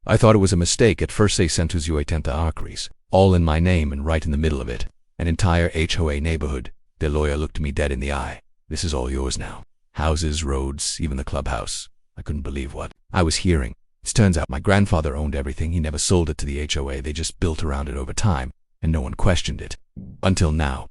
I thought it was a mistake. At first they sent us Tenta Arcaries, all in my name and right in the middle of it. An entire HOA neighborhood. The lawyer looked me dead in the eye. This is all yours now. Houses, roads, even the clubhouse. I couldn't believe what I was hearing. It turns out my grandfather owned everything. He never sold it to the HOA. They just built around it over time, and no one questioned it. Until now.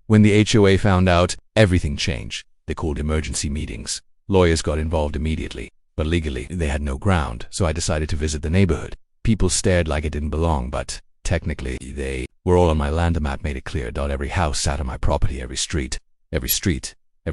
When the HOA found out, everything changed. They called emergency meetings. Lawyers got involved immediately, but legally they had no ground, so I decided to visit the neighborhood. People stared like it didn't belong, but technically they were all on my land. The map made it clear. Every house sat on my property, every street, every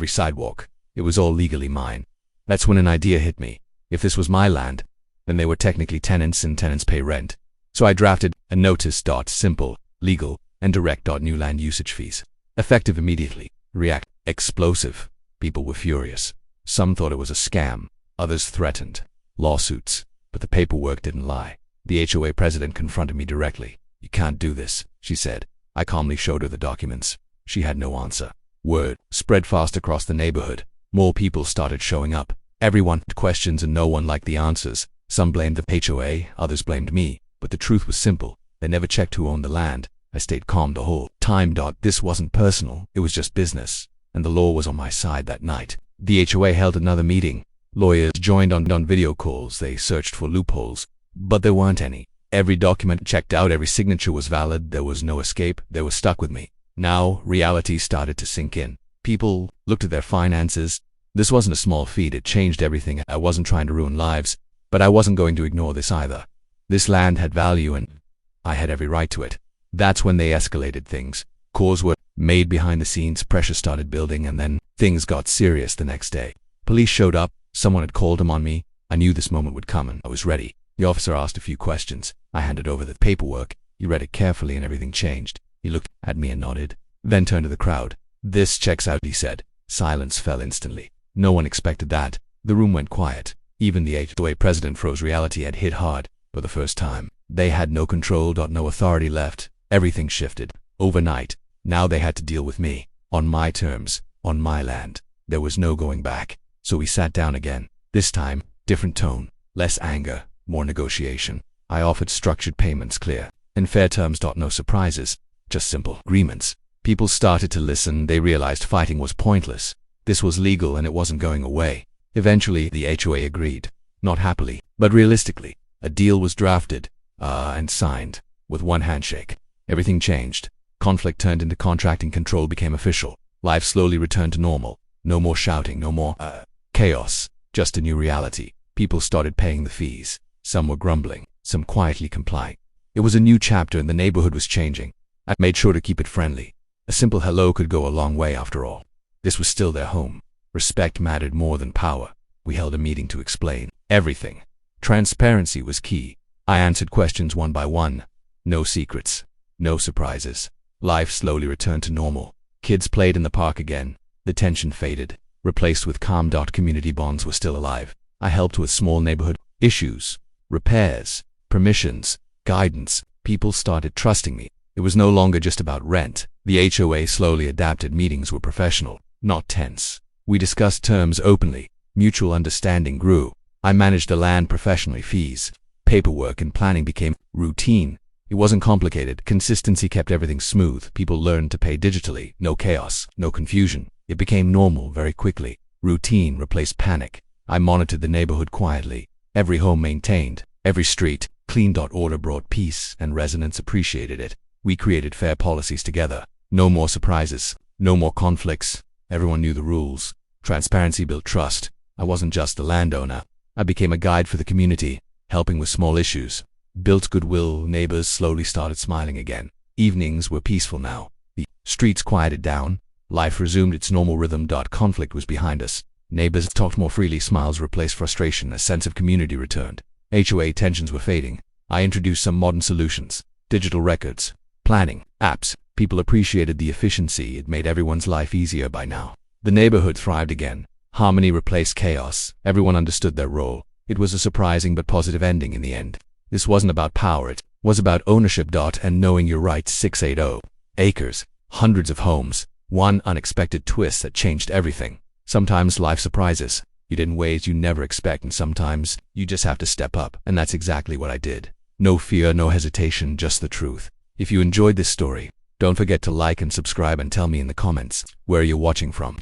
sidewalk. It was all legally mine. That's when an idea hit me. If this was my land, then they were technically tenants and tenants pay rent. So I drafted a notice. Simple, legal, and direct. New land usage fees. Effective immediately. React. Explosive. People were furious. Some thought it was a scam. Others threatened lawsuits. But the paperwork didn't lie. The HOA president confronted me directly. "You can't do this," she said. I calmly showed her the documents. She had no answer. Word spread fast across the neighborhood. More people started showing up. Everyone had questions and no one liked the answers. Some blamed the HOA, others blamed me. But the truth was simple. They never checked who owned the land. I stayed calm the whole time. This wasn't personal. It was just business. And the law was on my side that night. The HOA held another meeting. Lawyers joined on video calls. They searched for loopholes, but there weren't any. Every document checked out, every signature was valid. There was no escape. They were stuck with me. Now, reality started to sink in. People looked at their finances. This wasn't a small feat. It changed everything. I wasn't trying to ruin lives, but I wasn't going to ignore this either. This land had value and I had every right to it. That's when they escalated things. Calls were made behind the scenes. Pressure started building, and then things got serious the next day. Police showed up. Someone had called them on me. I knew this moment would come and I was ready. The officer asked a few questions. I handed over the paperwork. He read it carefully and everything changed. He looked at me and nodded, then turned to the crowd. "This checks out," he said. Silence fell instantly. No one expected that. The room went quiet. Even the HOA president froze. Reality had hit hard. For the first time, they had no control. No authority left. Everything shifted. Overnight. Now they had to deal with me. On my terms. On my land. There was no going back. So we sat down again. This time, different tone. Less anger. More negotiation. I offered structured payments, clear and fair terms. No surprises. Just simple agreements. People started to listen. They realized fighting was pointless. This was legal and it wasn't going away. Eventually, the HOA agreed. Not happily, but realistically. A deal was drafted and signed. With one handshake. Everything changed. Conflict turned into contract and control became official. Life slowly returned to normal. No more shouting, no more chaos. Just a new reality. People started paying the fees. Some were grumbling, some quietly complying. It was a new chapter and the neighborhood was changing. I made sure to keep it friendly. A simple hello could go a long way after all. This was still their home. Respect mattered more than power. We held a meeting to explain everything. Transparency was key. I answered questions one by one. No secrets. No surprises. Life slowly returned to normal. Kids played in the park again. The tension faded, replaced with calm. Community bonds were still alive. I helped with small neighborhood issues, repairs, permissions, guidance. People started trusting me. It was no longer just about rent. The HOA slowly adapted. Meetings were professional, not tense. We discussed terms openly. Mutual understanding grew. I managed the land professionally. Fees, paperwork, and planning became routine. It wasn't complicated. Consistency kept everything smooth. People learned to pay digitally. No chaos, no confusion. It became normal very quickly. Routine replaced panic. I monitored the neighborhood quietly. Every home maintained. Every street clean. Order brought peace, and residents appreciated it. We created fair policies together. No more surprises. No more conflicts. Everyone knew the rules. Transparency built trust. I wasn't just the landowner. I became a guide for the community, helping with small issues. Built goodwill. Neighbors slowly started smiling again. Evenings were peaceful now. The streets quieted down. Life resumed its normal rhythm. Conflict was behind us. Neighbors talked more freely. Smiles replaced frustration. A sense of community returned. HOA tensions were fading. I introduced some modern solutions. Digital records, planning, apps. People appreciated the efficiency. It made everyone's life easier by now. The neighborhood thrived again. Harmony replaced chaos. Everyone understood their role. It was a surprising but positive ending in the end. This wasn't about power. It was about ownership. And knowing your rights. 680 acres, hundreds of homes. One unexpected twist that changed everything. Sometimes life surprises. You did in ways you never expect, and sometimes you just have to step up. And that's exactly what I did. No fear, no hesitation, just the truth. If you enjoyed this story, don't forget to like and subscribe and tell me in the comments where you're watching from.